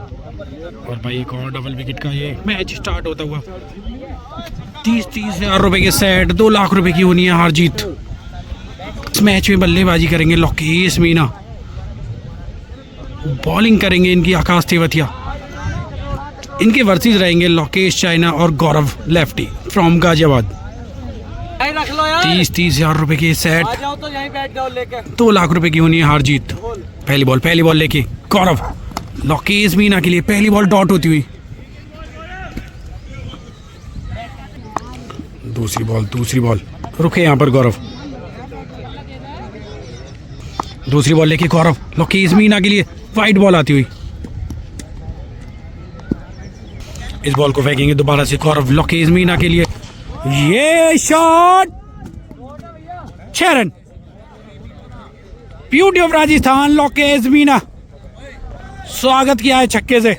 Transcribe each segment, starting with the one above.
और भाई एक और डबल विकेट का ये मैच स्टार्ट होता हुआ। 30-30 हज़ार रुपए के सेट, 2 लाख रुपए की होनी है हार जीत। इस मैच में बल्लेबाजी करेंगे लोकेश मीना, बॉलिंग करेंगे इनकी आकाश तेवतिया। इनके वर्सेस रहेंगे लोकेश चाइना और गौरव लेफ्टी फ्रॉम गाजियाबाद। 30-30 हज़ार रुपए के सेट, 2 लाख रुपए की होनी है हार जीत। पहली बॉल लेके गौरव, लोकेश मीना के लिए पहली बॉल डॉट होती हुई। दूसरी बॉल रुके यहाँ पर गौरव। दूसरी बॉल लेके गौरव, लोकेश मीना के लिए वाइड बॉल आती हुई। इस बॉल को फेंकेंगे दोबारा से गौरव, लोकेश मीना के लिए ये shot 6 run. Beauty of Rajasthan, Lokesh Meena स्वागत किया है छक्के से।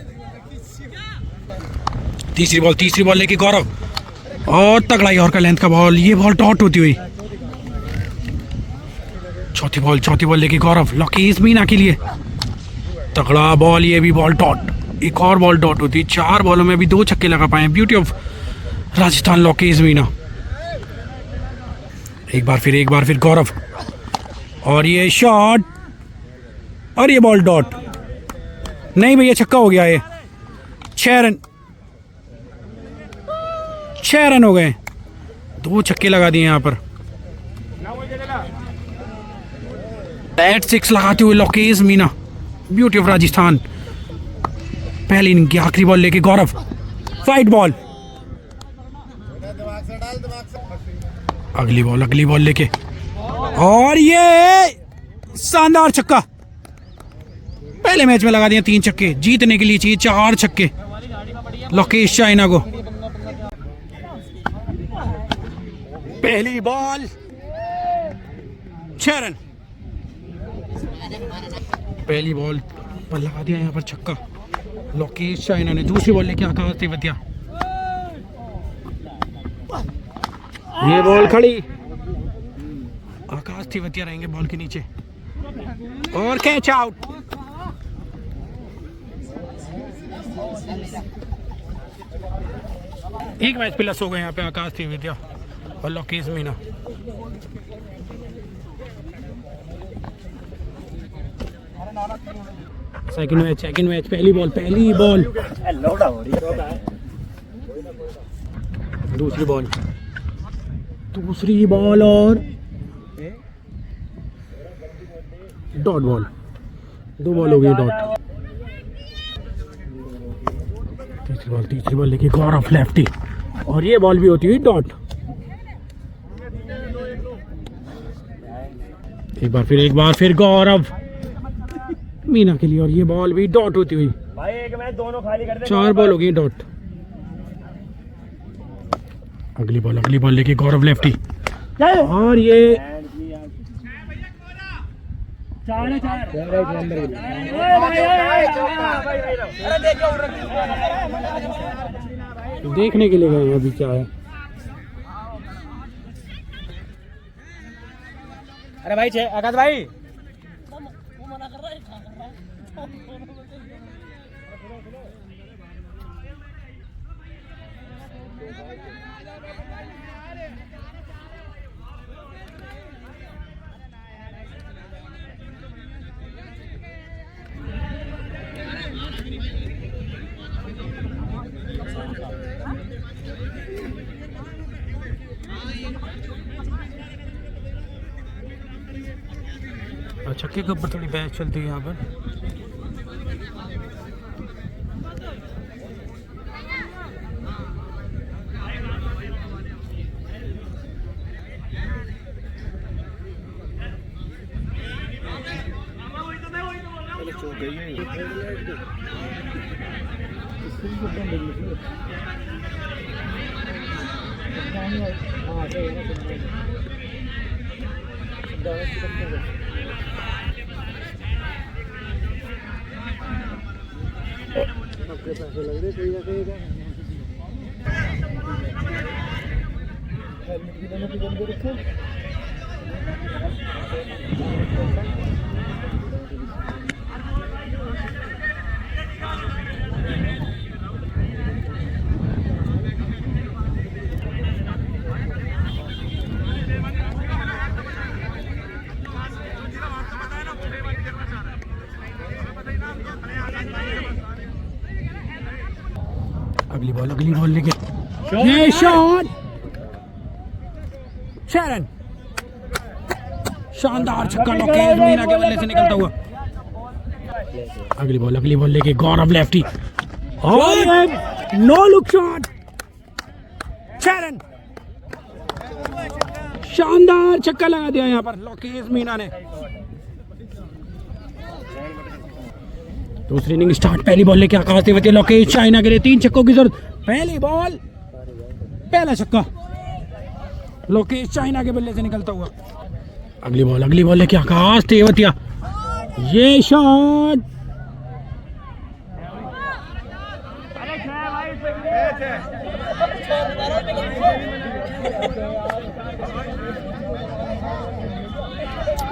तीसरी बॉल लेके गौरव और तगड़ा यॉर्कर लेंथ का बॉल, ये बॉल डॉट होती हुई। चौथी बॉल लेके गौरव, लोकेश मीना के लिए तगड़ा बॉल, ये भी बॉल डॉट। एक और बॉल डॉट होती है। 4 बॉलों में भी 2 छक्के लगा पाए। Beauty of Rajasthan Lokesh Meena. एक बार फिर गौरव और ये शॉट और ये बॉल डॉट। नहीं भैया, छक्का हो गया ये। 6 रन हो गए। 2 छक्के लगा दिए यहाँ पर। बैट 6 लगाते हुए लोकेश मीना, ब्यूटी ऑफ राजस्थान। पहली इनिंग की आखिरी बॉल लेके गौरव, वाइड बॉल। अगली बॉल लेके और ये शानदार छक्का। पहले मैच में लगा दिए 3 छक्के। जीतने के लिए चाहिए 4 छक्के लोकेश चाइना को। पहली बॉल 6 रन। पहली बॉल पर लगा दिया यहाँ पर छक्का लोकेश चाइना ने। दूसरी बॉल लेके आकाश तेवतिया, ये बॉल खड़ी। आकाश तेवतिया रहेंगे बॉल के नीचे और कैच आउट। एक मैच प्लस हो गए यहाँ पे आकाश तेवतिया और लोकेश मीना। सेकंड मैच पहली बॉल दूसरी बॉल और डॉट बॉल। 2 बॉल हो गई डॉट। तीसरी बॉल लेके गौरव लेफ्टी और ये बॉल भी होती हुई डॉट। एक बार फिर गौरव मीना के लिए और ये बॉल भी डॉट होती हुई। भाई एक मैच दोनों खाली कर दे। 4 बॉल हो गई डॉट। अगली बॉल लेके गौरव लेफ्टी और ये 4 देखने के लिए गए अभी क्या है। अरे भाई आकाश भाई छक्के के ऊपर थोड़ी बहस चलती है यहाँ पर। पैसे लग रहे सही रखेगा। हेलमेट की दोनों की बंद रखो। अगली बॉल लेके ये शॉट शेरन, शानदार छक्का लोकेश मीना के बल्ले से निकलता हुआ। अगली बॉल लेके गौरव लेफ्टी और नो लुक शॉट शेरन, शानदार छक्का लगा दिया यहाँ पर लोकेश मीना ने। दूसरी इनिंग स्टार्ट, पहली बॉल लेके आकाश तेवतिया लोकेश चाइना के लिए 3 छक्कों की जरूरत। पहली बॉल पहला छक्का लोकेश चाइना के बल्ले से निकलता हुआ। अगली बॉल लेके आकाश तेवतिया, ये शॉट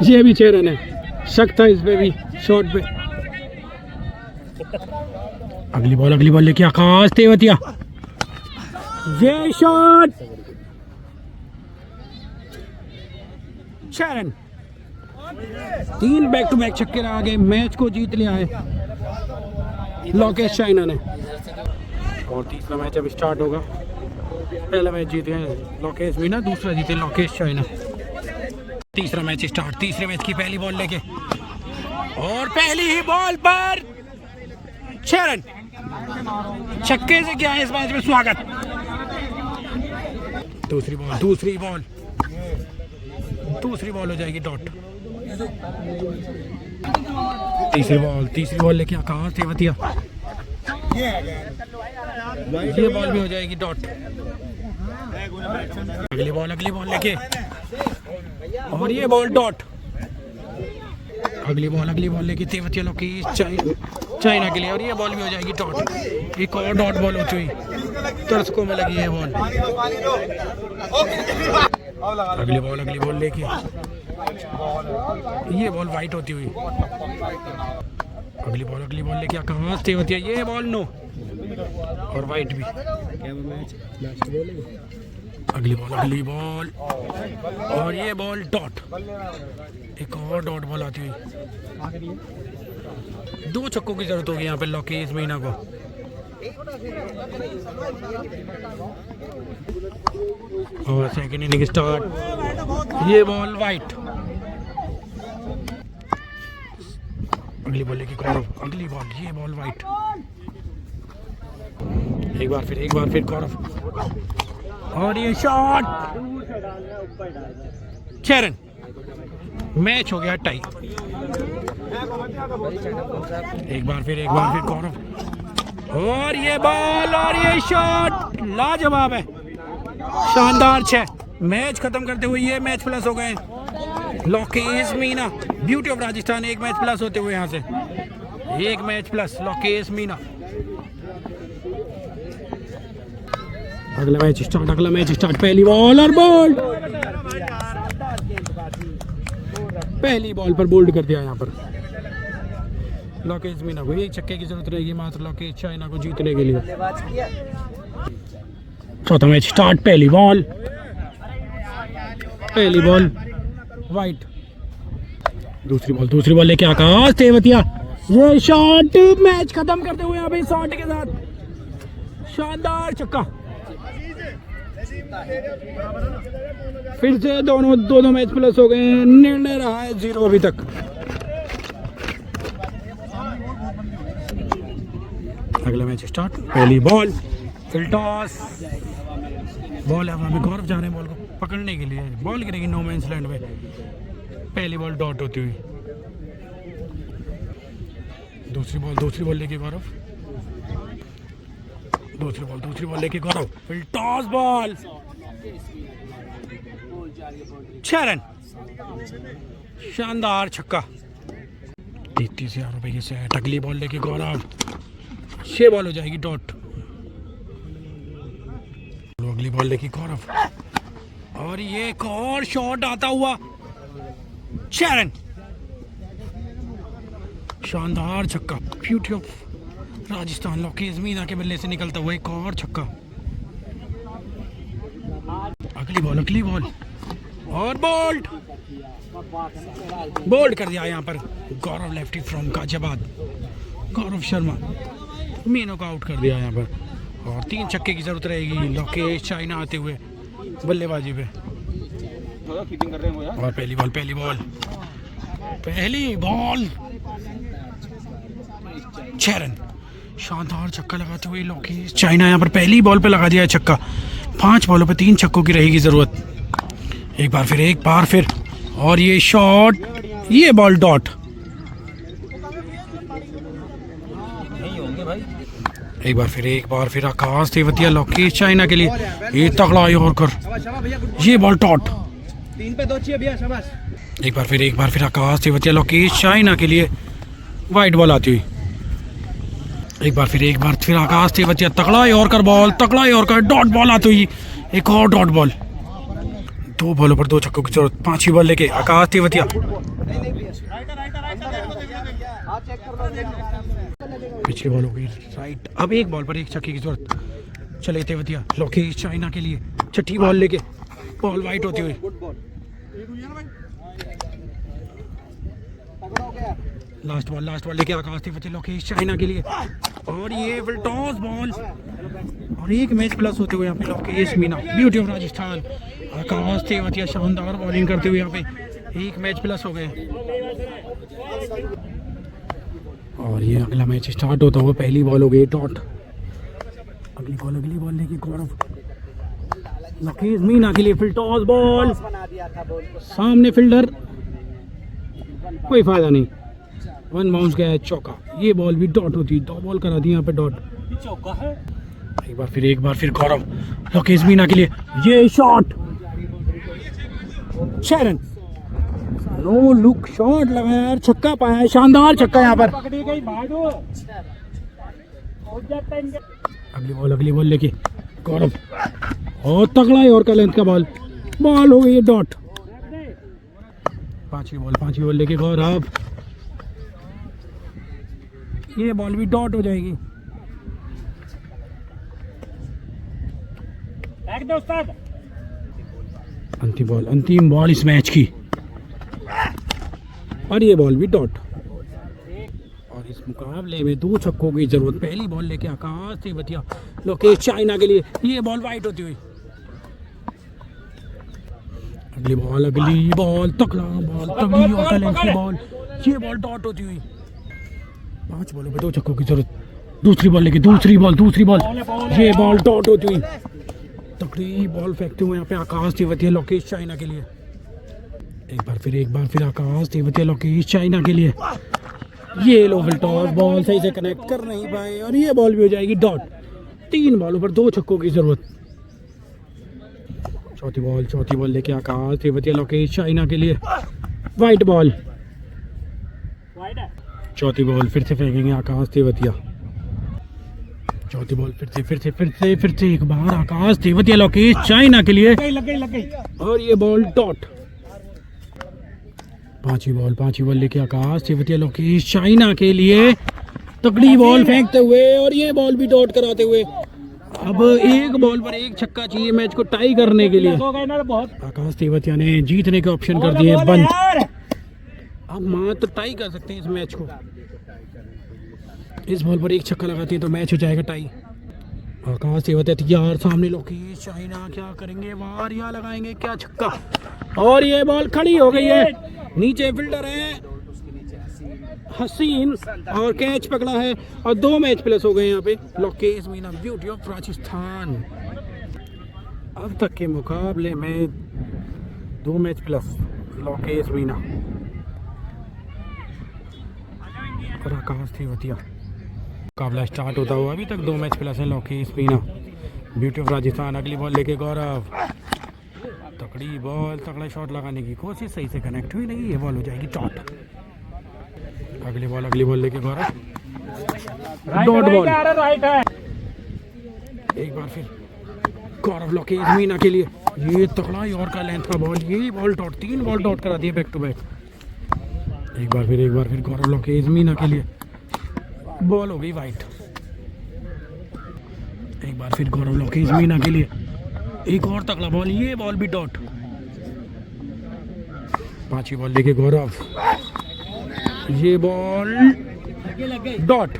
ये भी 6 रन है, शक था इस पे भी शॉट पे। अगली बॉल लेके आकाश तेवतिया, ये shot 6 run. 3 back to back छक्के लगा के मैच को जीत लिया है लोकेश चाइना ने। और तीसरा मैच अब स्टार्ट होगा। पहला मैच जीते हैं लोकेश मीना, दूसरा जीते लोकेश चाइना। तीसरा मैच स्टार्ट, तीसरे मैच की पहली बॉल लेके और पहली ही बॉल पर 6 रन। छक्के से क्या है इस मैच में स्वागत। दूसरी बॉल हो जाएगी डॉट। तीसरी बॉल लेके आकाश तेवतिया, ये बॉल भी हो जाएगी डॉट। अगली बॉल लेके और ये बॉल डॉट। अगली बॉल लेके तेवतिया लोकेश चाइना के लिए और ये बॉल भी हो जाएगी डॉट। एक और डॉट बॉल होती हुई दर्शकों में लगी है बॉल। अगली बॉल लेके ये बॉल वाइट होती हुई। अगली बॉल लेके आकाश तेवतिया, ये बॉल नो और वाइट भी। अगली बॉल और ये बॉल डॉट। एक और डॉट बॉल आती हुई। 2 छक्कों की जरूरत होगी यहाँ पे लोकेश मीना को। और सेकंड इनिंग स्टार्ट, ये बॉल वाइट। अगली बॉल लेके गौरव, अगली बॉल ये बॉल वाइट। एक बार फिर गौरव और ये शॉट 6 रन। मैच हो गया टाई। एक बार फिर गौरव और ये बॉल और ये शॉट लाजवाब है, शानदार 6। मैच खत्म करते हुए ये मैच प्लस हो गए Lokesh Meena, beauty of Rajasthan. 1 match plus होते हुए यहाँ से 1 मैच प्लस लोकेश मीना। अगला मैच स्टार्ट, पहली बॉल और बोल्ड। पहली बॉल पर बोल्ड कर दिया यहाँ पर लोकेश मीना को। 1 छक्के की जरूरत रहेगी मात्र लोकेश चाइना को जीतने के लिए। चौथा मैच स्टार्ट, पहली बॉल वाइट। दूसरी बॉल लेके आकाश तेवतिया, ये शॉट मैच खत्म करते हुए यहाँ पे शॉट के साथ शानदार छक्का। फिर से दोनों मैच प्लस हो गए। निर्णय रहा है 0 अभी तक। अगला मैच स्टार्ट, पहली बॉल फिर टॉस। बॉल है, वहाँ पे गौरव जा रहे हैं बॉल को पकड़ने के लिए। बॉल गिरेगी नो मैंस लैंड में। पहली बॉल डॉट होती हुई। दूसरी बॉल लेके गौरव, दूसरी बॉल लेके गौरव फिर टॉस बॉल 6 रन। शानदार छक्का। 33,000 रुपए की सेट। अगली बॉल लेके गौरव, 6 बॉल हो जाएगी डॉट। अगली बॉल लेके गौरव और ये एक और शॉट आता हुआ 6 रन। शानदार छक्का, ब्यूटी ऑफ राजस्थान लोकेश मीना के बल्ले से निकलता हुआ एक और छक्का। अगली बॉल और बोल्ड कर दिया यहाँ पर गौरव लेफ्टी फ्रॉम गाजियाबाद। गौरव शर्मा मीनों को आउट कर दिया यहाँ पर। और 3 छक्के की जरूरत रहेगी लोकेश चाइना आते हुए बल्लेबाजी पे। और पहली बॉल 6 रन। शानदार छक्का लगाते हुए लोकेश चाइना यहाँ पर पहली बॉल पे लगा दिया है छक्का। 5 बॉलों पे 3 छक्कों की रहेगी जरूरत। एक बार फिर और ये शॉट, ये बॉल डॉट। एक बार फिर आकाश तेवतिया लोकेश चाइना के लिए ये तगड़ा यॉर्कर, ये बॉल डॉट। 3 पे 2 चाहिए भैया, शाबाश। एक बार फिर आकाश तेवतिया लोकेश चाइना के लिए वाइट बॉल आती हुई। एक बार फिर आकाश तेवतिया तगड़ा यॉर्कर बॉल, तगड़ा यॉर्कर, डॉट बॉल आती हुई। एक और डॉट बॉल। 2 बॉलों पर 2 छक्कों की जरूरत। 5वीं बॉल लेके आकाश तेवतिया। पिछली बॉल हो गई राइट। अब 1 बॉल पर 1 छक्के की जरूरत। चले तेवतिया लोकेश चाइना के लिए 6ठी बॉल लेके, बॉल वाइट होती हुई। लास्ट बॉल लेके आकाश तेवतिया लोकेश चाइना के लिए। और ये टॉस बॉल और 1 मैच प्लस होते हुए यहाँ पे लोकेश मीना, ब्यूटी ऑफ राजस्थान। आकाश तेवतिया शानदार बॉलिंग करते हुए यहाँ पे 1 मैच प्लस हो गए। और ये अगला मैच स्टार्ट होता हुआ पहली बॉल हो गई डॉट। अगली बॉल लेके गौरव लोकेश मीना के लिए। फिर टॉस बॉल, सामने फील्डर, कोई फायदा नहीं, 1 बाउंस गया है, चौका। ये बॉल भी डॉट होती है, 2 बॉल करा दी यहाँ पे डॉट। एक बार फिर गौरव लोकेश मीना के लिए ये shot, 6 run. No look shot लगाया यार, छक्का पाया है, शानदार छक्का यहाँ पर। अगली बॉल लेके गौरव और तगड़ा है और का लेंथ का बॉल हो गई है डॉट। 5वीं बॉल लेके गौरव, ये बॉल भी डॉट हो जाएगी। अंतिम बॉल इस मैच की, और ये बॉल भी डॉट। और इस मुकाबले में 2 छक्कों की जरूरत। पहली बॉल लेके आकाश तेवतिया लोकेश चाइना के लिए, ये बॉल वाइट होती हुई। अगली बॉल तगड़ा बॉल, तगड़ी और लेंथ की बॉल, ये बॉल डॉट होती हुई। 5 बॉलों पे 2 छक्कों की जरूरत। दूसरी बॉल, ये बॉल डॉट होती हुई। तगड़ी बॉल फेंकते हुए यहाँ पे आकाश तेवतिया लोकेश चाइना के लिए। एक बार फिर आकाश तेवतिया लोकेश चाइना के लिए। ये लो टॉस बॉल सही से कनेक्ट कर नहीं पाए और ये बॉल भी हो जाएगी डॉट। 3 बॉलों पर 2 छक्कों की जरूरत। चौथी बॉल लेके आकाश तेवतिया लोकेश चाइना के लिए वाइट बॉल। चौथी बॉल फिर से फेंकेंगे आकाश तेवतिया। चौथी बॉल फिर से एक बार आकाश तेवतिया लोकेश चाइना के लिए, लग गई। और ये बॉल डॉट। 5वीं बॉल लेके आकाश तेवतिया लोकेश चाइना के लिए तगड़ी बॉल फेंकते हुए और ये बॉल भी डॉट कराते हुए। अब 1 बॉल पर 1 छक्का चाहिए मैच को टाई करने के लिए। आकाश तेवतिया ने जीतने के ऑप्शन कर दिए बंद। अब मात्र टाई कर सकते हैं इस मैच को। इस बॉल पर 1 छक्का लगाते हैं तो मैच हो जाएगा टाई। आकाश तेवतिया तैयार, सामने लोकेश चाइना क्या करेंगे, वार या लगाएंगे क्या छक्का। और ये बॉल खड़ी हो गई है, नीचे फील्डर है हसीन और कैच पकड़ा है और 2 मैच प्लस हो गए यहाँ पे लोकेश मीना, ब्यूटी ऑफ राजस्थान। अब तक के मुकाबले में 2 मैच प्लस लोकेश मीना और आकाश तेवतिया। मुकाबला स्टार्ट होता हुआ अभी तक 2 मैच प्लस है लोकेश मीना, ब्यूटी ऑफ राजस्थान। अगली बॉल लेके गौरव, तगड़ी बॉल, तगड़ा शॉट लगाने की कोशिश, सही से कनेक्ट हुई नहीं, ये बॉल हो जाएगी डॉट। अगली बॉल लेके गौरव, डॉट बॉल। एक बार फिर गौरव लोकेश मीना के लिए, ये तगड़ा और का लेंथ का बॉल, ये बॉल डॉट। 3 बॉल डॉट करा दिए बैक टू बैक। एक बार फिर गौरव लोकेश मीना के लिए बॉल हो गई वाइट। एक बार फिर गौरव लोकेश मीना के लिए एक और तगड़ा बॉल, ये बॉल भी डॉट। 5वीं बॉल लेके गौरव, ये बॉल डॉट।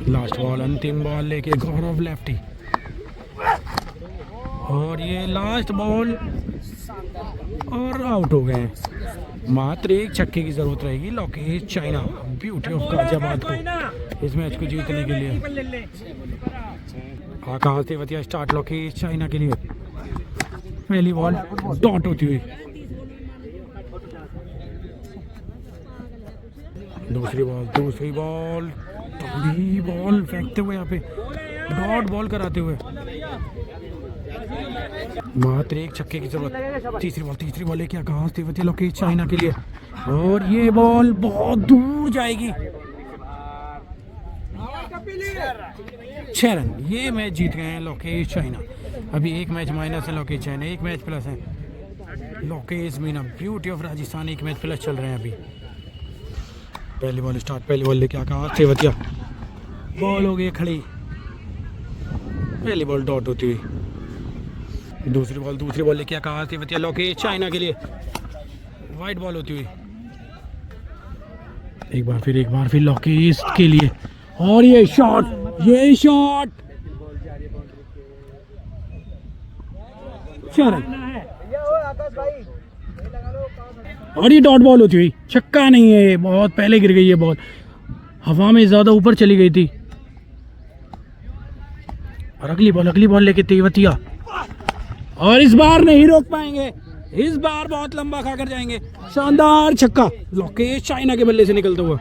लास्ट बॉल, अंतिम बॉल लेके गौरव लेफ्टी, और ये लास्ट बॉल और आउट हो गए हैं। मात्र एक छक्के की जरूरत रहेगी Lokesh China, beauty of Ghaziabad को इस मैच को जीतने के लिए। आकाश तेवतिया स्टार्ट लोकेश चाइना के लिए, पहली बॉल डॉट होती हुई, दूसरी बॉल थोड़ी बॉल फेंकते हुए यहाँ पे डॉट बॉल कराते हुए, मात्र एक छक्के की जरूरत। तीसरी बॉल लेके आकाश तेवतिया लोकेश चाइना के लिए, और ये बॉल बहुत दूर जाएगी। 6 रन, ये मैच जीत गए हैं लोकेश चाइना। अभी एक मैच माइनस है लोकेश चाइना, एक मैच प्लस है लोकेश मीना, ब्यूटी ऑफ राजस्थान एक मैच प्लस चल रहे हैं अभी। पहली बॉल स्टार्ट, पहली बॉल लेके आकाश तेवतिया, बॉल हो गई खड़ी, पहली बॉल डॉट होती हुई, दूसरी बॉल लेके आकाश तेवतिया लोकेश चाइना के लिए, वाइड बॉल होती हुई, एक बार फिर लोकेश के लिए, और ये शॉट 6 रन, और ये डॉट बॉल होती हुई, छक्का नहीं है, बहुत पहले गिर गई ये बॉल, हवा में ज्यादा ऊपर चली गई थी। और अगली बॉल लेके तेवतिया, और इस बार नहीं रोक पाएंगे, इस बार बहुत लंबा खाकर जाएंगे, शानदार छक्का लोकेश चाइना के बल्ले से निकलता हुआ।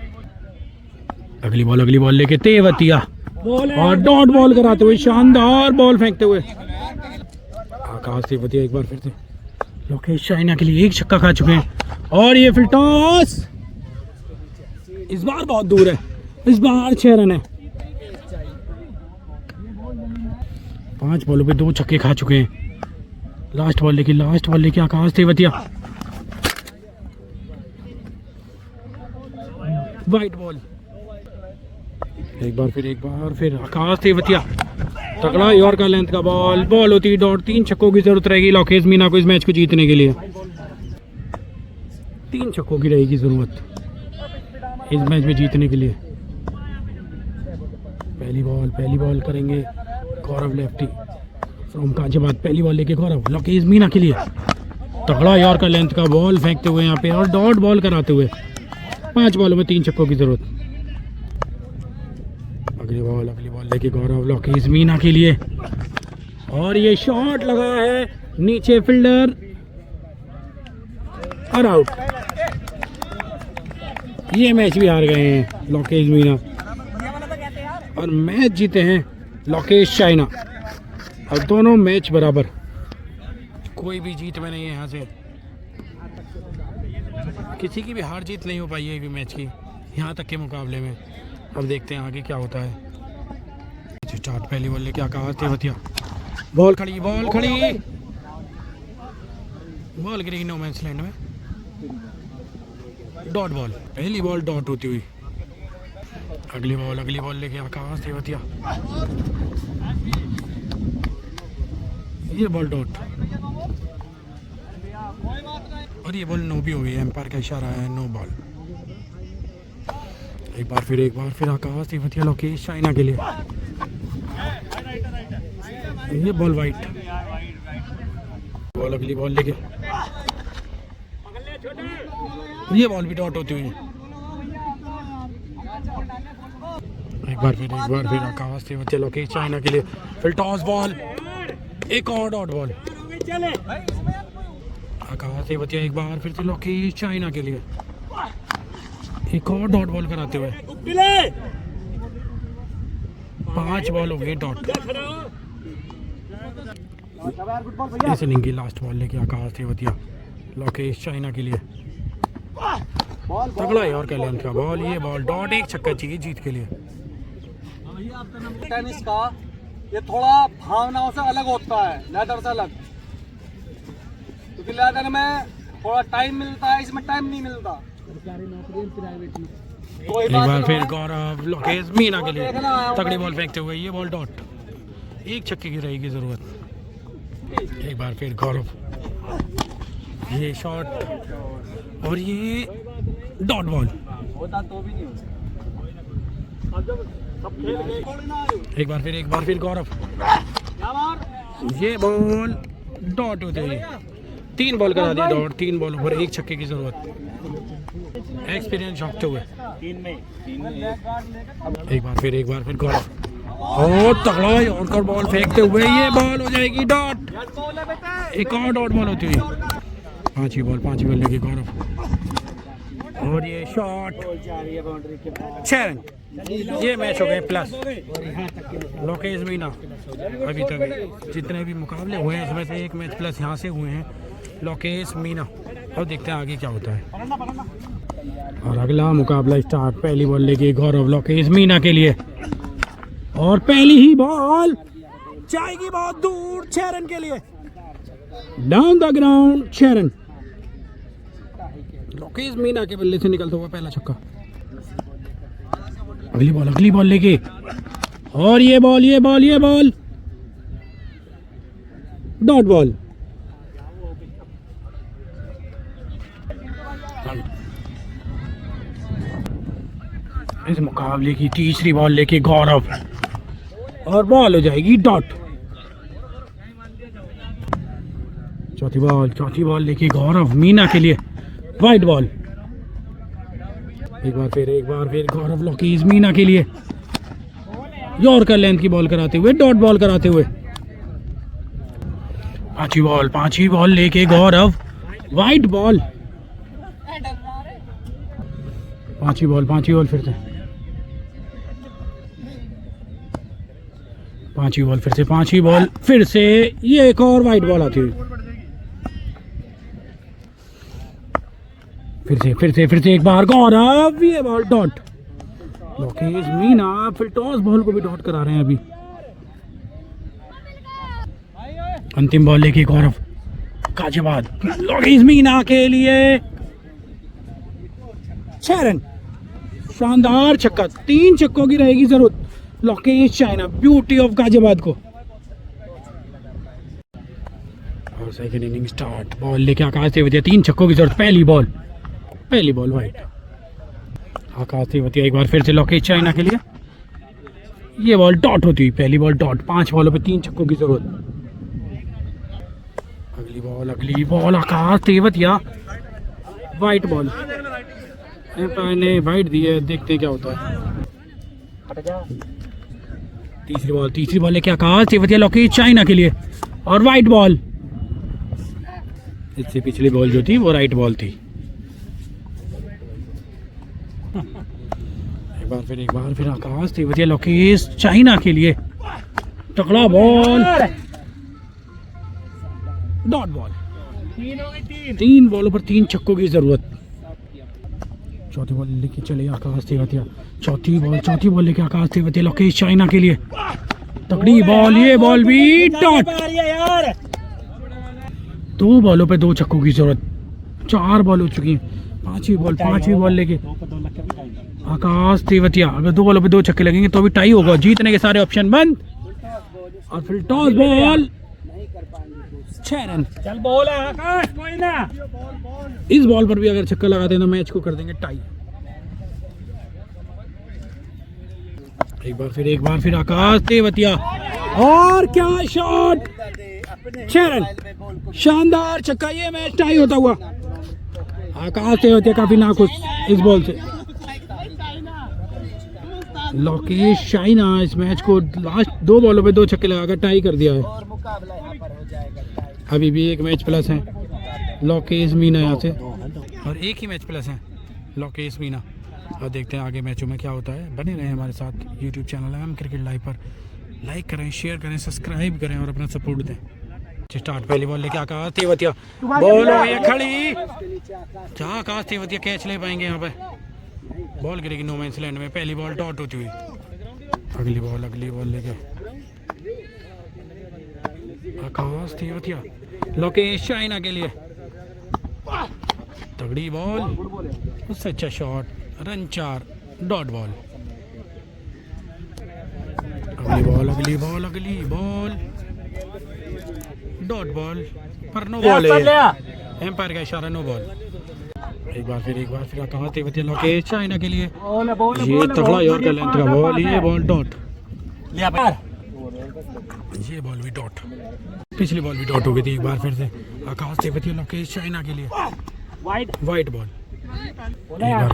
अगली बॉल लेके तेवतिया, और डॉट बॉल कराते हुए, शानदार बॉल फेंकते हुए, आकाश तेवतिया एक बार फिर से लोकेश चाइना के लिए एक छक्का खा चुके हैं, और ये फिर टॉस, इस बार बहुत दूर है, इस बार 6 रन है। 5 बॉलों पे 2 छक्के खा चुके हैं। लास्ट बॉल लेके आकाश तेवतिया, वाइट बॉल, एक बार फिर आकाश तेवतिया, तगड़ा यॉर्कर लेंथ का बॉल होती डॉट। 3 छक्कों की जरूरत रहेगी लोकेश मीना को इस मैच को जीतने के लिए, 3 छक्कों की रहेगी जरूरत इस मैच में जीतने के लिए। पहली बॉल करेंगे गौरव लेफ्टी फ्रॉम गाजियाबाद, पहली बॉल लेके गौरव लोकेश मीना के लिए, तगड़ा यॉर्कर लेंथ का बॉल फेंकते हुए यहाँ पे, और डॉट बॉल कराते हुए, 5 बॉलों में 3 छक्कों की जरूरत। अगली बॉल लेके गौरव लोकेश मीना के लिए, और ये शॉट लगा है नीचे, फील्डर और आउट। ये मैच भी हार गए हैं लोकेश मीना, और मैच जीते हैं लोकेश चाइना। अब दोनों मैच बराबर, कोई भी जीत में नहीं है यहाँ से, किसी की भी हार जीत नहीं हो पाई है अभी मैच की यहाँ तक के मुकाबले में। अब देखते हैं आगे क्या होता है। स्टार्ट, पहली बॉल लेके आकाश तेवतिया, बॉल खड़ी, बॉल गिरी नो मैच लैंड में, डॉट बॉल, पहली बॉल डॉट होती हुई। अगली बॉल लेके आकाश तेवतिया, ये बॉल डॉट, और ये बॉल नो भी हो गई, एम्पायर का इशारा है, नो बॉल। एक बार फिर आकाश तेवतिया लोकेश चाइना के लिए, ये बॉल वाइट, अगली बॉल लेके, ये बॉल भी डॉट होती हुई। एक बार फिर आकाश तेवतिया लोकेश चाइना के लिए, फिर टॉस बॉल, एक और डॉट बॉल, आकाश तेवतिया एक बार फिर से लोकेश चाइना के लिए, एक और डॉट बॉल कराते हुए, 5 बॉल हो गए डॉट। इस इनिंग की लास्ट बॉल लेके आकाश तेवतिया लोकेश चाइना के लिए, तगड़ा है और लेंथ का बॉल, ये बॉल डॉट, एक छक्का चाहिए जीत के लिए। टेनिस का ये थोड़ा भावनाओं से अलग होता है, लेदर से अलग, क्योंकि लेदर में थोड़ा टाइम मिलता है, इसमें टाइम नहीं मिलता। एक बार फिर गौरव लोकेश मीना के लिए, तगड़ी बॉल फेंकते हुए, ये बॉल डॉट, एक छक्के की रहेगी जरूरत। एक बार फिर गौरव, ये शॉट, और ये डॉट बॉल, होता तो भी नहीं होता। सब खेल गए थोड़ी ना आए। एक बार फिर गौरव, क्या बार ये बॉल डॉट होते हुए 3 बॉल करा दिए डॉट, 3 बॉल और 1 छक्के की जरूरत। एक्सपीरियंस झांकते हुए 3 में एक बार फिर गौरव, और तगड़ा यॉर्कर बॉल फेंकते हुए ये बॉल हो जाएगी डॉट। बॉल है बेटे। एक और डॉट बॉल होती हुई 5 ही बॉल लेके गौरव, और ये शॉट 6 रन। ये मैच हो गए प्लस। लोकेश मीना अभी तक जितने भी मुकाबले हुए हैं इसमें से 1 मैच प्लस यहाँ से हुए हैं लोकेश मीना। अब देखते हैं आगे क्या होता है। और अगला मुकाबला स्टार्ट, पहली बॉल लेके गौरव लोकेश मीना के लिए, और पहली ही बॉल जाएगी बहुत दूर 6 रन के लिए, down the ground 6 run. Lokesh Meena के बल्ले से निकलता हुआ पहला छक्का। अगली बॉल लेके, और ये बॉल डॉट बॉल। इस मुकाबले की तीसरी बॉल लेके गौरव, और बॉल हो जाएगी डॉट। चौथी बॉल लेके गौरव मीना के लिए, वाइट बॉल। एक बार फिर गौरव लोकेश मीना के लिए, यॉर्कर लेंथ की बॉल कराते हुए, डॉट बॉल कराते हुए। पांचवी बॉल लेके गौरव, वाइट बॉल। पांचवी बॉल फिर से, पांचवी बॉल फिर से ये एक और वाइट बॉल आती हुई। फिर से एक बार गौरव, ये बॉल डॉट। लोकेश मीना फिर टॉस बॉल को भी डॉट करा रहे हैं अभी। अंतिम बॉल लेके गौरव, गाजियाबाद लोकेश मीना के लिए 6 रन। शानदार छक्का, 3 छक्कों की रहेगी जरूरत Lokesh China, beauty of Ghaziabad को। और सेकंड इनिंग स्टार्ट, बॉल लेके आकाश तेवतिया, 3 छक्कों की जरूरत। पहली बॉल वाइट। आकाश तेवतिया एक बार फिर से लोकेश चाइना के लिए, ये बॉल डॉट होती हुई, पहली बॉल डॉट। 5 बॉलों पे 3 छक्कों की जरूरत। अगली बॉल आकाश तेवतिया, वाइट बॉल। एम्पायर ने वाइट दी है, देखते हैं क्या होता है। तीसरी बॉल लेके आकाश तेवतिया लोकेश चाइना के लिए, और वाइट बॉल। इससे पिछली बॉल जो थी वो राइट बॉल थी। एक बार फिर आकाश तेवतिया लोकेश चाइना के लिए, तगड़ा बॉल, डॉट बॉल। 3 बॉलों पर 3 छक्कों की जरूरत। चौथी बॉल लेके चले आकाश तेवतिया, चौथी बॉल लेके आकाश तेवतिया लोकेश चाइना के लिए, तगड़ी बॉल, ये बॉल भी डॉट। 2 बॉलों पे 2 छक्कों की जरूरत। 4 बॉल हो चुकी हैं। पांचवी बॉल लेके आकाश तेवतिया, अगर 2 बॉलों पे 2 छक्के लगेंगे तो भी टाई होगा, जीतने के सारे ऑप्शन बंद। और फिर टॉस बॉल, 6 रन। चल बॉल है आकाश, कोई ना। इस बॉल पर भी अगर छक्का लगाते हैं तो मैच को कर देंगे टाई। एक बार फिर आकाश तेवतिया, और क्या शॉट, 6 रन। शानदार छक्का, ये मैच टाई होता हुआ। आकाश तेवतिया काफी नाखुश इस बॉल से। लोकेश चाइना इस मैच को लास्ट 2 बॉलों पे 2 छक्के लगाकर टाई कर दिया है। अभी भी 1 मैच प्लस है लोकेश मीना यहाँ से, और 1 ही मैच प्लस है लोकेश मीना। और देखते हैं आगे मैचों में क्या होता है। बने रहें हमारे साथ, यूट्यूब चैनल है क्रिकेट लाइव पर। लाइक करें, शेयर करें, सब्सक्राइब करें और अपना सपोर्ट दें। स्टार्ट, पहली बॉल लेके आकाश तेवतिया, बॉल हो गई खड़ी। जहाँ आकाश तेवतिया कैच ले पाएंगे यहाँ पे, बॉल गिरेगी नो मैंस लैंड में। पहली बॉल डॉट होती हुई। अगली बॉल लेके आकाश तेवतिया लोकेश चाइना के लिए, तगड़ी बॉल, उससे अच्छा शॉट, रन 4, डॉट बॉल। अगली बॉल डॉट बॉल पर नो बॉल है। एम्पायर का इशारा, नो बॉल। एक बार फिर कहाँ तेवतिया लोकेश चाइना के लिए। बॉल ये तगड़ा यॉर्कर लेंथ का बॉल, ये बॉल डॉट, ये बॉल भी डॉट, पिछली बॉल भी डॉट हो गई थी। एक बार फिर से आकाश तेवतिया लोकेश चाइना के लिए वाइट बॉल।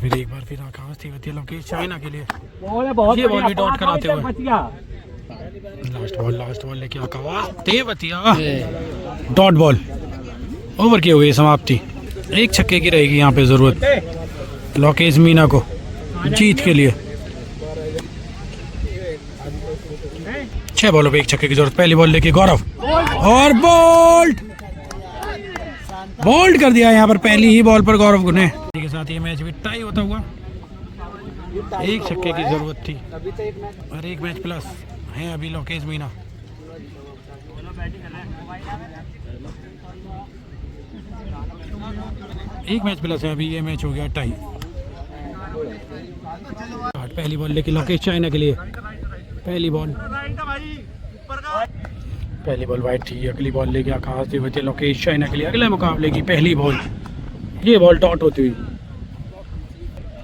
एक बार फिर आकाश तेवतिया लोकेश चाइना के लिए, ये बॉल भी डॉट कराते हुए। लास्ट बॉल लेके Akash Tewatia, dot ball. Over की हो गई समाप्ति, एक छक्के की रहेगी यहाँ पे जरूरत लोकेश मीना को जीत के लिए। 6 बॉलों पे एक छक्के की जरूरत। पहली बॉल लेके गौरव और बोल्ड कर दिया यहाँ पर पहली ही बॉल पर गौरव ने। के साथ ये मैच भी टाई होता हुआ, एक छक्के की जरूरत थी और एक मैच प्लस है अभी लोकेश मीना। एक मैच प्लस है अभी, ये मैच हो गया टाई। पहली बॉल लेके लोकेश चाइना के लिए, पहली बॉल वाइट थी। अगली बॉल लेके आकाश तेवतिया लोकेश चाइना के लिए, अगले मुकाबले की पहली बॉल, ये बॉल डॉट होती हुई।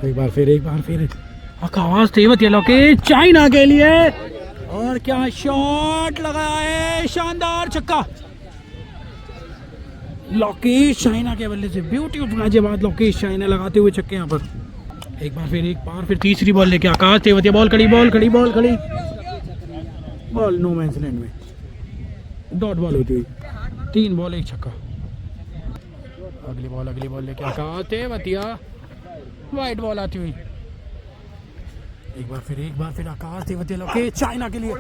एक बार फिर आकाश तेवतिया लोकेश चाइना के लिए, और क्या शॉट लगाया है, शानदार छक्का लोकेश चाइना के बल्ले से। ब्यूटीफुल लाजवाब लोकेश चाइना लगाते हुए छक्के यहाँ पर। एक बार फिर तीसरी बॉल लेके आकाश तेवतिया, बॉल खड़ी बॉल नो मैंस लैंड में, डॉट बॉल होती हुई, 3 बॉल एक छक्का। अगली बॉल लेके आकाश तेवतिया, वाइट बॉल आती हुई। एक बार फिर आकाश तेवतिया लोकेश चाइना के लिए,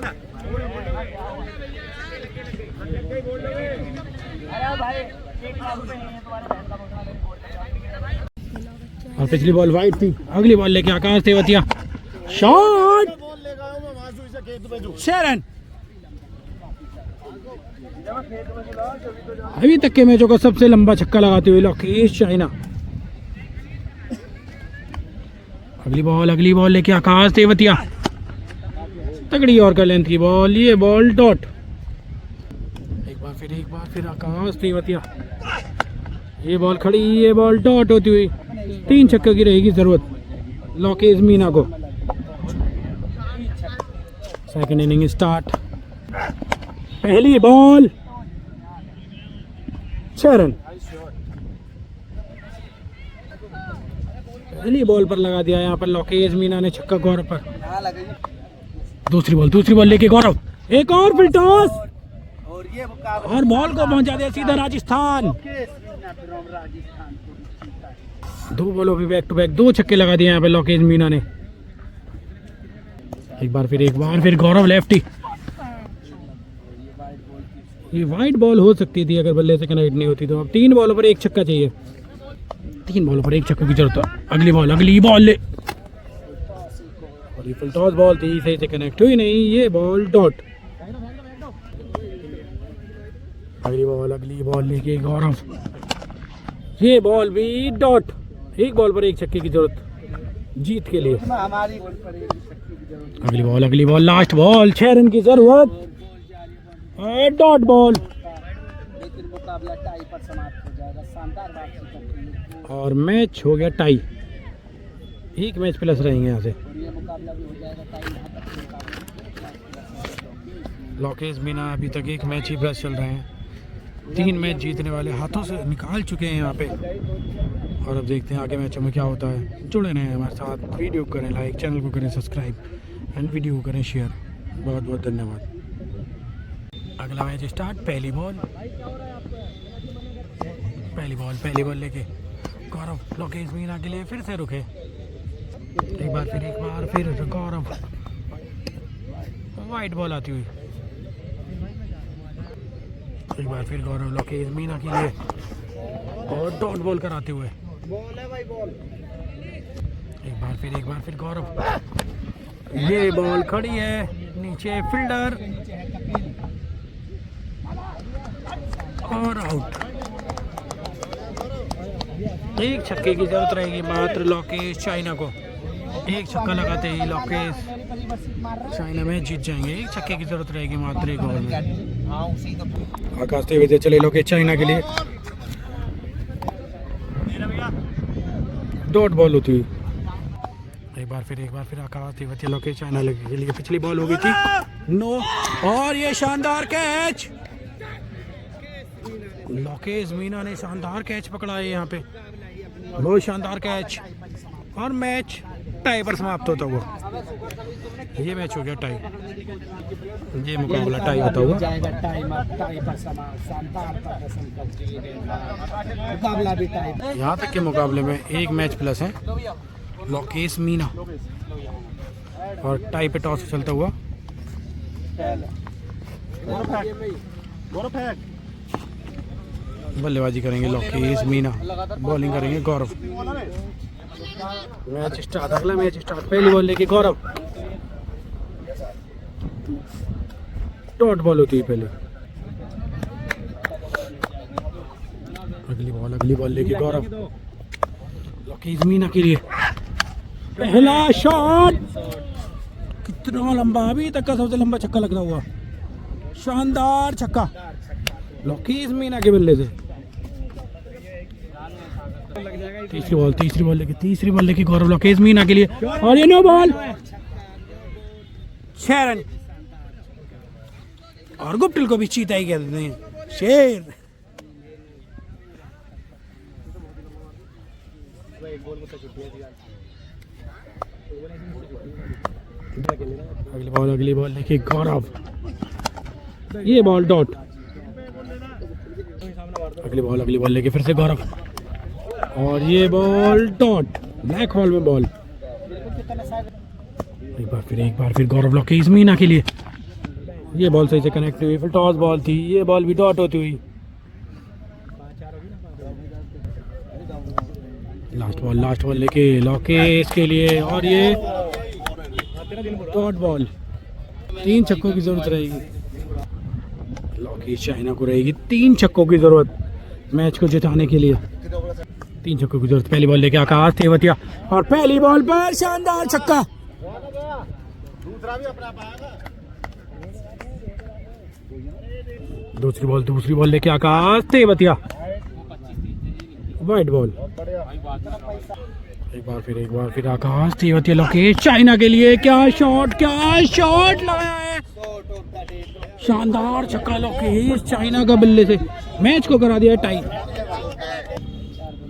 और पिछली बॉल वाइट थी। अगली बॉल लेके आकाश तेवतिया, शॉट 6 रन। अभी तक के मैचों का सबसे लंबा छक्का लगाते हुए लोकेश चाइना। अगली बॉल लेके आकाश तेवतिया, तगड़ी और का लेंथ की बॉल, ये बॉल डॉट। एक बार फिर आकाश तेवतिया, ये बॉल खड़ी, ये बॉल डॉट होती हुई। 3 छक्के की रहेगी जरूरत लोकेश मीना को। सेकंड इनिंग स्टार्ट, पहली बॉल 6 रन। पहली बॉल पर लगा दिया यहाँ पर लोकेश मीना ने छक्का गौरव पर। दूसरी बॉल लेके गौरव, एक और फिर टॉस, और बॉल को पहुंचा दिया सीधा राजस्थान। 2 बॉलों पे बैक टू बैक 2 छक्के लगा दिए यहाँ पे लोकेश मीना ने। एक बार फिर गौरव लेफ्टी, ये वाइट बॉल हो सकती थी अगर बल्ले से कनेक्ट नहीं होती तो। अब 3 बॉलों पर एक छक्का चाहिए, 3 बॉलों पर एक छक्के की जरूरत है। अगली बॉल ले, और ये फुल टॉस बॉल थी, सही से कनेक्ट हुई नहीं, ये बॉल डॉट। अगली बॉल लेके गौरव, ये बॉल भी डॉट। एक बॉल पर एक छक्के की जरूरत जीत के लिए। अगली बॉल लास्ट बॉल, 6 रन की जरूरत, डॉट बॉल, और मैच हो गया टाई। एक मैच प्लस रहेंगे यहाँ से। लोकेश मीना अभी तक एक मैच ही प्लस चल रहे हैं, 3 मैच जीतने वाले हाथों से निकाल चुके हैं यहाँ पे। और अब देखते हैं आगे मैचों में क्या होता है। जुड़े रहें हमारे साथ, वीडियो को करें लाइक, चैनल को करें सब्सक्राइब एंड वीडियो को करें शेयर। बहुत बहुत धन्यवाद। अगला मैच स्टार्ट, पहली बॉल लेके गौरव लोकेश मीना के लिए फिर से रुके। एक बार फिर गौरव, वाइट बॉल आती हुई। एक बार फिर गौरव लोकेश मीना के लिए, और डॉट बॉल कराते हुए। एक बार फिर गौरव, ये बॉल खड़ी है, नीचे फील्डर, और आउट। एक छक्के की जरूरत रहेगी मात्र लोकेश चाइना को। एक छक्का लगाते ही लोकेश चाइना में जीत जाएंगे। एक छक्के की जरूरत रहेगी मात्र एक ओवर में। आकाश तेवतिया चले लोकेश चाइना के लिए, डॉट बॉल होती हुई। एक बार फिर आकाश तेवतिया लोकेश चाइना लगे के लिए पिछली बॉल हो गई थी नो, और ये शानदार कैच, लोकेश मीना ने शानदार कैच पकड़ा है यहाँ पे, बहुत शानदार कैच, और मैच टाई पर समाप्त होता हुआ। ये मैच हो गया टाई, ये मुकाबला टाई होता हुआ। यहाँ तक के मुकाबले में एक मैच प्लस है लोकेश मीना, और टाई पे टॉस चलता हुआ। बल्लेबाजी करेंगे लोकेश मीना, बॉलिंग करेंगे गौरव। मैच स्टार्ट, अगला मैच स्टार्ट। पहली बॉल लेके गौरव, डॉट बॉल होती है पहले। अगली बॉल लेके गौरव, लोकेश मीना के लिए पहला शॉट, कितना लंबा, अभी तक का सबसे लंबा छक्का लग रहा हुआ, शानदार छक्का लोकेश मीना के बल्ले से। तीसरी बॉल लेके गौरव लोकेश मीना के लिए, और ये नो बॉल, 6 रन। और गुप्टिल को भी चीता ही कहते हैं, शेर। अगली बॉल लेके गौरव, ये बॉल डॉट। अगली बॉल लेके फिर से गौरव, और ये बॉल डॉट, ब्लैक हॉल में बॉल। एक बार फिर गौरव लोकेश मीना के लिए, ये बॉल सही से कनेक्ट हुई, फिर टॉस बॉल थी, ये बॉल भी डॉट होती हुई। लास्ट बॉल लेके लोकेश के लिए, और ये डॉट बॉल। 3 छक्कों की जरूरत रहेगी लोकेश चाइना को, रहेगी 3 छक्कों की जरूरत मैच को जिताने के लिए। 3 छक्कों की जरूरत। पहली बॉल लेके आकाश तेवतिया, और पहली बॉल पर शानदार छक्का। दूसरी बॉल लेके आकाश तेवतिया, वाइट बॉल। एक बार फिर आकाश तेवतिया लोकेश चाइना के लिए, क्या शॉट लगाया है, शानदार छक्का लोकेश चाइना का बल्ले से, मैच को करा दिया टाई।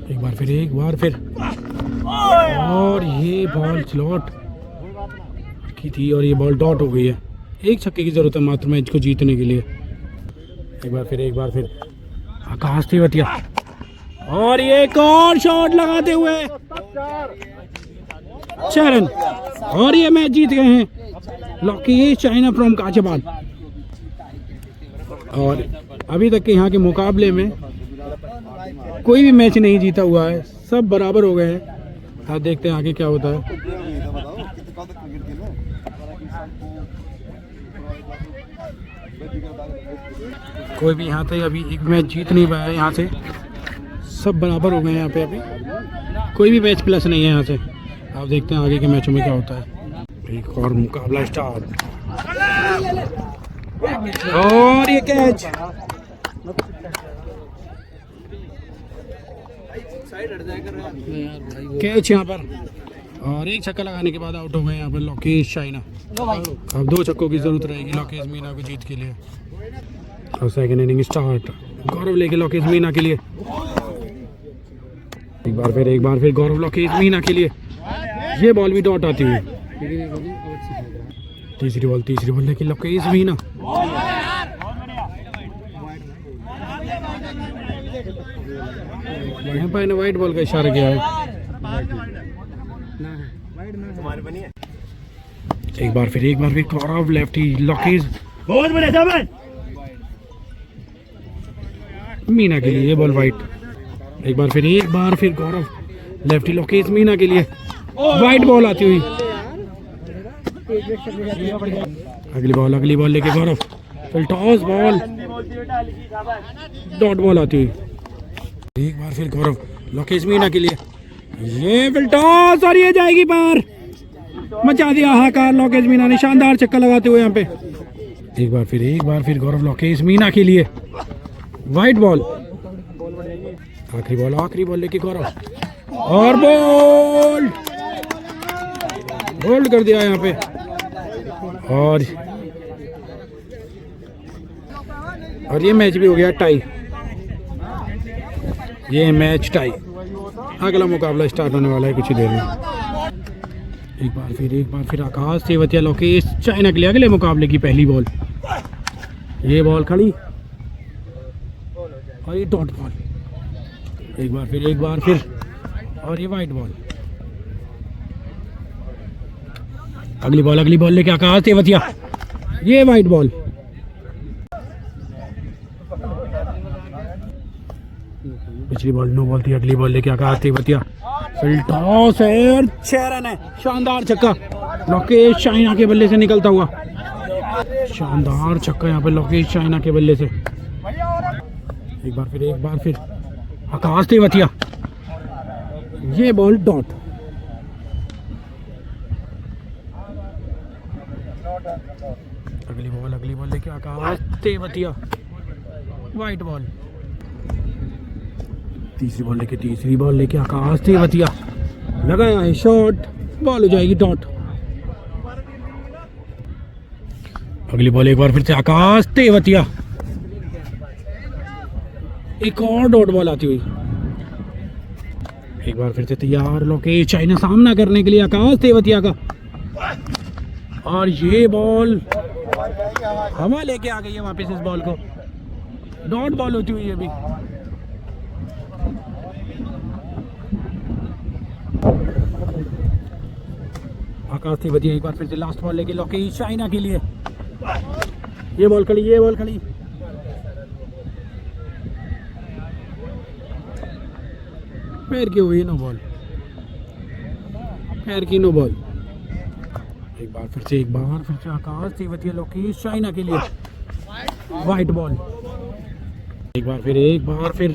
एक बार फिर और ये बॉल स्लॉट की थी, और ये बॉल डॉट हो गई है। 1 छक्के की जरूरत है मात्र मैच को जीतने के लिए। एक बार फिर आकाश तेवतिया, और ये एक और शॉट लगाते हुए 6 रन, और ये मैच जीत गए हैं लोकेश चाइना फ्रॉम काचेबाल। और अभी तक के यहाँ के मुकाबले में कोई भी मैच नहीं जीता हुआ है, सब बराबर हो गए हैं। आप देखते हैं आगे क्या होता है। कोई भी यहाँ तक अभी एक मैच जीत नहीं पाया है, यहाँ से सब बराबर हो गए हैं। यहाँ पे अभी कोई भी मैच प्लस नहीं है यहाँ से। आप देखते हैं आगे के मैचों में क्या होता है। एक और मुकाबला स्टार्ट, और ये कैच, कैच यहाँ पर, और 1 छक्का लगाने के बाद आउट हो गए यहाँ पर लोकेश चाइना। अब 2 छक्कों की जरूरत रहेगी लोकेश मीना को जीत के लिए। और सेकंड इनिंग स्टार्ट, गौरव लेके लोकेश मीना के लिए, एक बार फिर गौरव लोकेश मीना के लिए, ये बॉल भी डॉट आती हुई। तीसरी बॉल लेके लोकेश मीना, यहाँ पर इन्हें वाइट बॉल का इशारा किया है। एक बार फिर गौरव लेफ्टी लोकेश मीना के लिए, ये बॉल वाइट। एक बार फिर गौरव लेफ्टी लोकेश मीना के लिए, वाइट बॉल आती हुई। अगली बॉल लेके गौरव, फिर टॉस बॉल, डॉट बॉल आती हुई। एक बार फिर गौरव लोकेश मीना के लिए, ये फिर टॉस, और ये जाएगी पार, मचा दिया हाहाकार लोकेश मीना ने, शानदार छक्का लगाते हुए यहाँ पे। एक बार फिर गौरव लोकेश मीना के लिए, वाइट बॉल। आखिरी बॉल लेके गौरव, और बोल्ड होल्ड कर दिया यहाँ पे। और ये मैच भी हो गया टाई। ये मैच टाई। अगला मुकाबला स्टार्ट होने वाला है कुछ ही देर में। एक बार फिर आकाश तेवतिया लोकेश चाइना के लिए अगले मुकाबले की पहली बॉल। ये बॉल खड़ी और ये डॉट बॉल। एक बार फिर और ये वाइट बॉल। अगली बॉल लेके आकाश तेवतिया। ये वाइट बॉल। पिछली बॉल नो बॉल थी। अगली बॉल लेके आकाश तेवतिया। टॉस है और 6 रन है। शानदार छक्का लोकेश चाइना के बल्ले से निकलता हुआ। शानदार छक्का यहाँ पे लोकेश चाइना के बल्ले से। एक बार फिर आकाश तेवतिया। ये बॉल डॉट। अगली बॉल लेके आकाश तेवतिया। Wide ball. तीसरी बॉल लेके आकाश तेवतिया। लगाया है शॉट। बॉल हो जाएगी डॉट। अगली बॉल एक बार फिर से आकाश तेवतिया। एक और डॉट बॉल आती हुई। एक बार फिर से तैयार लोकेश चाइना सामना करने के लिए आकाश तेवतिया का। और ये बॉल हवा लेके आ गई है वापस इस बॉल को। डॉट बॉल होती हुई है अभी। आकाश तेवतिया एक बार फिर से लास्ट बॉल लेके लोकेश चाइना के लिए। ये बॉल खड़ी। पैर की हुई नो बॉल। पैर की नो बॉल। एक बार फिर से आकाश तेवतिया लोकेश चाइना के लिए। White ball. एक बार फिर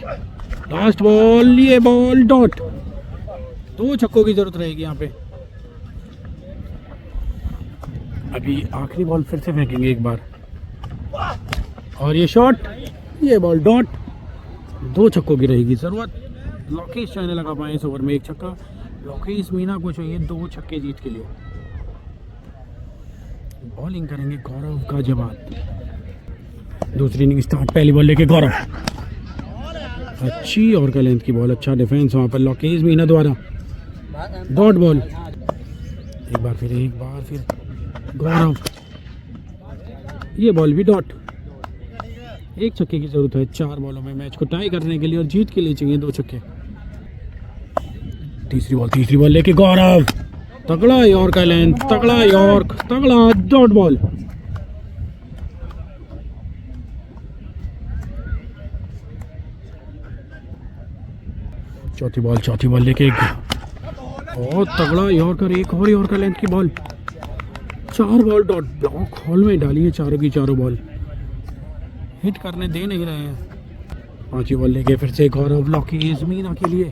लास्ट बॉल। ये बॉल डॉट। 2 छक्कों की जरूरत रहेगी यहाँ पे। अभी आखिरी बॉल फिर से फेंकेंगे एक बार। और ये शॉट। ये बॉल डॉट। 2 छक्कों की रहेगी जरूरत। लोकेश चाइना लगा पाए इस ओवर में 1 छक्का। लोकेश मीना को चाहिए 2 छक्के जीत के लिए। बॉलिंग करेंगे गौरव गाजियाबाद। दूसरी इनिंग स्टार्ट। पहली बॉल लेके गौरव। अच्छी और का लेंथ की बॉल। अच्छा डिफेंस वहाँ पर लोकेश मीना द्वारा। Dot ball. एक बार फिर गौरव। ये बॉल भी डॉट। 1 छक्के की जरूरत है 4 बॉलों में मैच को टाई करने के लिए और जीत के लिए चाहिए 2 छक्के। तीसरी बॉल लेके गौरव। तगड़ा यॉर्क का लेंथ। तगड़ा डॉट बॉल। चौथी बॉल लेके बहुत तगड़ा यॉर्कर। एक और यॉर्कर लेंथ की ball. 4 ball dot. Block hall में डाली है चारों की चारों बॉल। हिट करने दे नहीं रहे हैं। 5वीं बॉल लेके फिर से गौरव लोकेश मीना के लिए।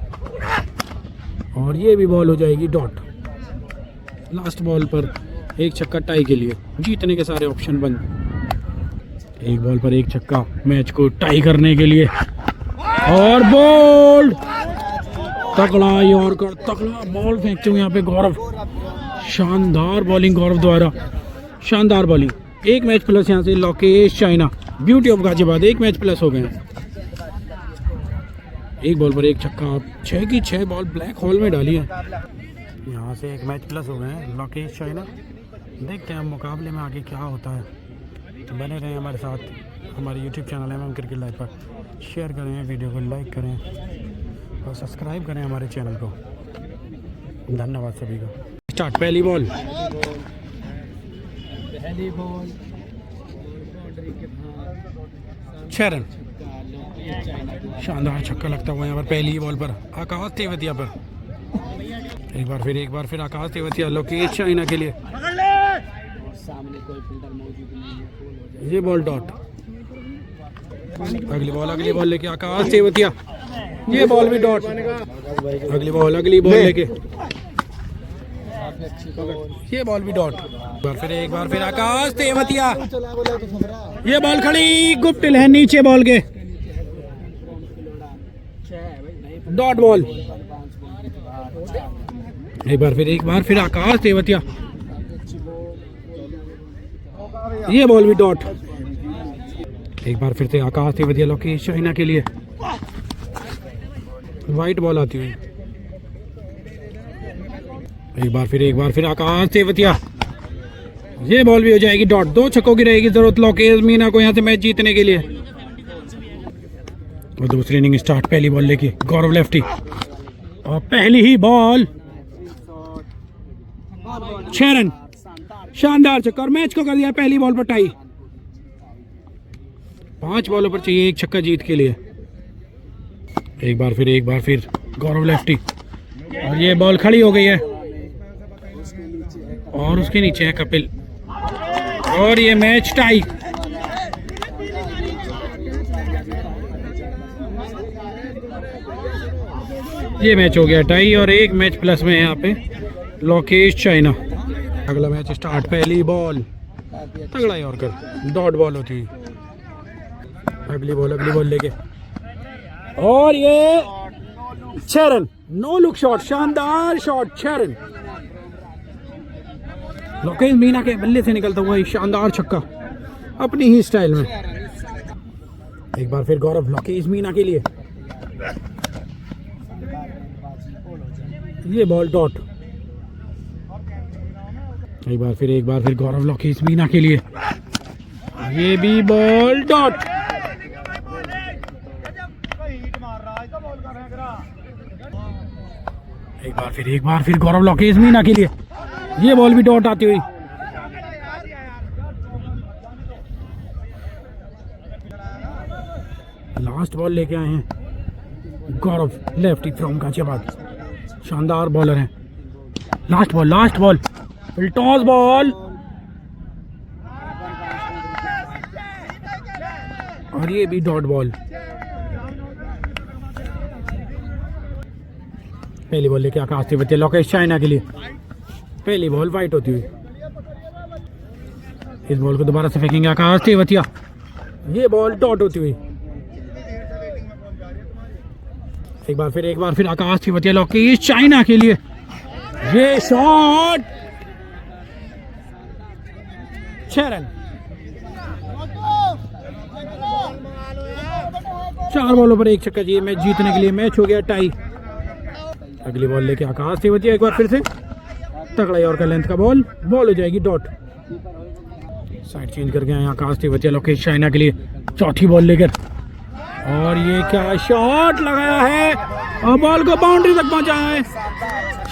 और ये भी बॉल हो जाएगी डॉट। लास्ट बॉल पर 1 छक्का टाई के लिए। जीतने के सारे ऑप्शन बंद। 1 बॉल पर 1 छक्का मैच को टाई करने के लिए। और बॉल तगड़ा यॉर्कर। तगड़ा बॉल फेंकते हुए यहाँ पे गौरव। शानदार बॉलिंग गौरव द्वारा। शानदार बॉलिंग। 1 मैच प्लस यहाँ से Lokesh China beauty of Ghaziabad. 1 match plus हो गए हैं। 1 बॉल पर 1 छक्का। 6 की 6 बॉल ब्लैक हॉल में डाली है। यहाँ से 1 मैच प्लस हो गए हैं लोकेश चाइना। देखते हैं मुकाबले में आगे क्या होता है। तो बने रहें हमारे साथ। हमारे YouTube चैनल है क्रिकेट लाइव पर। शेयर करें, वीडियो को लाइक करें और सब्सक्राइब करें हमारे चैनल को। धन्यवाद सभी का। स्टार्ट। पहली बॉल। छह रन। शानदार छक्का लगता हुआ यहाँ पर पहली बॉल पर आकाश तेवतिया पर। एक बार फिर आकाश तेवतिया लोकेश चाइना के लिए। ये बॉल डॉट। अगली बॉल लेके आकाश तेवतिया। ये बॉल भी डॉट। अगली बॉल लेके ये बॉल भी डॉट। एक बार फिर आकाश तेवतिया। ये बॉल खड़ी। गुप्टिल है नीचे बॉल के। Dot ball. एक बार फिर आकाश तेवतिया, ये बॉल भी डॉट। एक बार फिर से आकाश तेवतिया लोकेश चाइना के लिए, वाइट बॉल आती हुई। एक बार फिर आकाश तेवतिया, ये बॉल भी हो जाएगी डॉट। 2 छक्कों की रहेगी जरूरत लोकेश मीना को यहाँ से मैच जीतने के लिए। और दूसरी इनिंग स्टार्ट, पहली बॉल लेके गौरव लेफ्टी, और पहली ही बॉल 6 रन, शानदार छक्का, और मैच को कर दिया पहली बॉल पर टाई। 5 बॉलों पर चाहिए 1 छक्का जीत के लिए। एक बार फिर गौरव लेफ्टी, और ये बॉल खड़ी हो गई है, और उसके नीचे है कपिल, और ये मैच टाई। ये मैच हो गया टाई, और 1 मैच प्लस में है यहाँ पे लोकेश चाइना। अगला मैच स्टार्ट, पहली बॉल तगड़ा यॉर्कर, डॉट बॉल होती हुई। अगली बॉल लेके, और ये 6 रन, नो लुक शॉट, शानदार शॉट, 6 रन। लोकेश मीना के बल्ले से निकलता हुआ शानदार छक्का अपनी ही स्टाइल में। एक बार फिर गौरव लोकेश मीना के लिए, ये बॉल डॉट। एक बार फिर गौरव लोकेश मीना के लिए, ये भी बॉल डॉट। एक बार फिर गौरव लोकेश मीना के लिए, ये बॉल भी डॉट आती हुई। लास्ट बॉल लेके आए हैं गौरव लेफ्टी फ्रॉम गाजियाबाद, शानदार बॉलर हैं। लास्ट बॉल टॉस बॉल, और ये भी डॉट बॉल। पहली बॉल लेके आकाश तेवतिया लोकेश चाइना के लिए, पहली बॉल वाइट होती हुई। इस बॉल को दोबारा से फेंकेंगे आकाश तेवतिया, ये बॉल डॉट होती हुई। एक बार फिर आकाश तेवतिया लोकेश चाइना के लिए, ये शॉट, 6 रन। 4 बॉलों पर 1 छक्का चाहिए मैच जीतने के लिए। मैच हो गया टाई। अगली बॉल लेके आकाश तेवतिया, एक बार फिर से तगड़ा यॉर्कर लेंथ का बॉल हो जाएगी डॉट। साइड चेंज करके आए आकाश तेवतिया लोकेश चाइना के लिए, चौथी बॉल लेकर, और ये क्या शॉट लगाया है, और बॉल को बाउंड्री तक पहुंचाया है,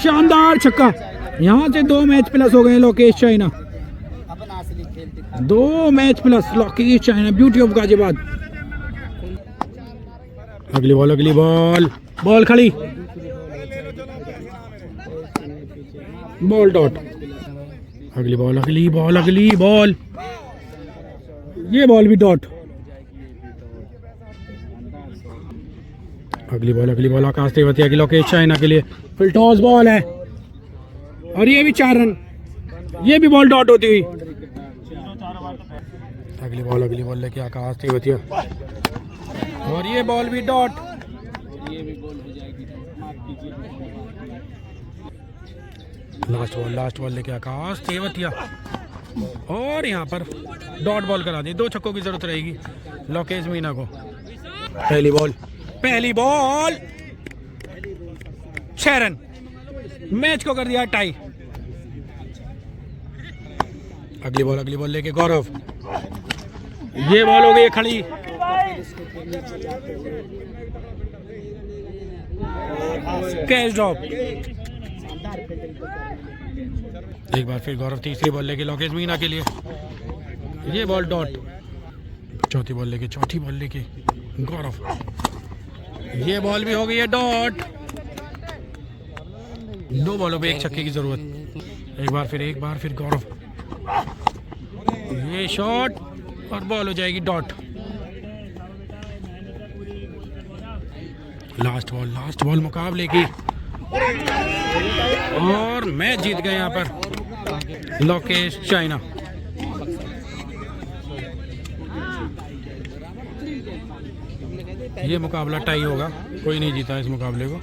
शानदार छक्का। यहाँ से 2 मैच प्लस हो गए Lokesh China, 2 match plus Lokesh China, beauty of Ghaziabad. अगली बॉल खड़ी, बॉल डॉट। अगली बॉल, ये बॉल भी डॉट। अगली बॉल आकाश तेवतिया की लोकेश चाइना के लिए, फिर टॉस बॉल है, और ये भी 4 रन, ये भी बॉल डॉट होती हुई। अगली बॉल लेके आकाश तेवतिया, और ये बॉल भी डॉट। लास्ट बॉल लेके आकाश तेवतिया, और यहाँ पर डॉट बॉल करा दी। 2 छक्कों की जरूरत रहेगी लोकेश मीना को। पहली बॉल 6 रन, मैच को कर दिया टाई। अगली बॉल लेके गौरव, ये बॉल हो गई खड़ी, कैच ड्रॉप। एक बार फिर गौरव तीसरी बॉल लेके लोकेश मीना के लिए, ये बॉल डॉट। चौथी बॉल लेके गौरव, ये बॉल भी हो गई है डॉट। 2 बॉलों पे 1 छक्के की जरूरत। एक बार फिर गौरव, ये शॉट, और बॉल हो जाएगी डॉट। लास्ट बॉल मुकाबले की, और मैच जीत गए यहाँ पर लोकेश चाइना। ये मुकाबला टाई होगा, कोई नहीं जीता इस मुकाबले को।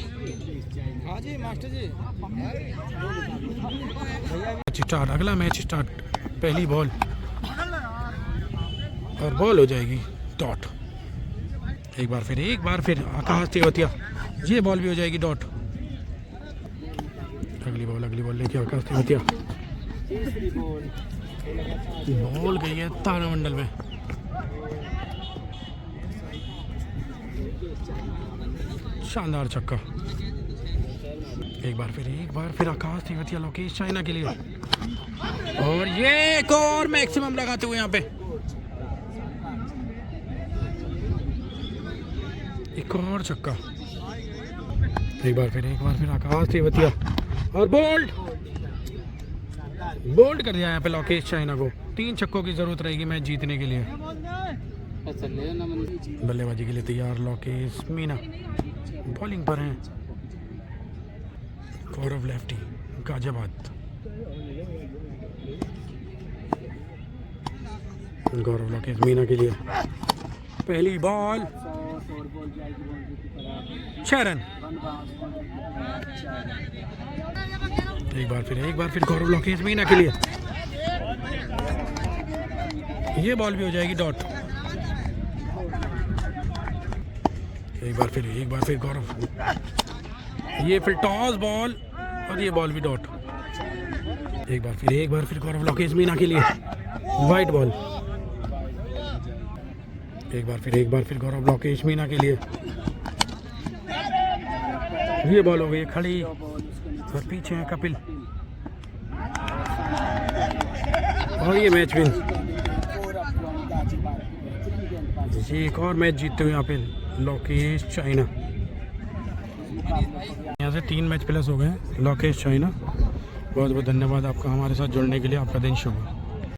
स्टार्ट, अगला मैच स्टार्ट। पहली बॉल और बॉल हो जाएगी डॉट। एक बार फिर आकाश तेवतिया, ये बॉल भी हो जाएगी डॉट। अगली बॉल लेके आकाश तेवतिया, बॉल गई है तारामंडल में। शानदार छक्का। एक बार फिर आकाश तेवतिया लोकेश चाइना के लिए, और ये एक और मैक्सिमम लगाते हुए यहाँ पे एक और छक्का। एक बार फिर आकाश तेवतिया, और बोल्ड कर दिया यहाँ पे लोकेश चाइना को। 3 छक्कों की जरूरत रहेगी मैच जीतने के लिए। बल्लेबाजी के लिए तैयार लोकेश मीना, बॉलिंग पर हैं गौरव लेफ्टी गाजियाबाद। गौरव लोकेश मीना के लिए पहली बॉल 6 रन। एक बार फिर गौरव लोकेश मीना के लिए, ये बॉल भी हो जाएगी डॉट। एक बार फिर गौरव, ये फिर टॉस बॉल और ये बॉल भी डॉट। एक बार फिर गौरव लोकेश मीना के लिए वाइट बॉल। एक बार फिर गौरव लोकेश मीना के लिए, ये बॉल हो गई खड़ी और पीछे है कपिल, और ये मैच विन। ये एक और मैच जीतते हुए यहाँ पे लोकेश चाइना। यहाँ से 3 मैच प्लस हो गए लोकेश चाइना। बहुत बहुत धन्यवाद आपका हमारे साथ जुड़ने के लिए। आपका दिन शुभ हो।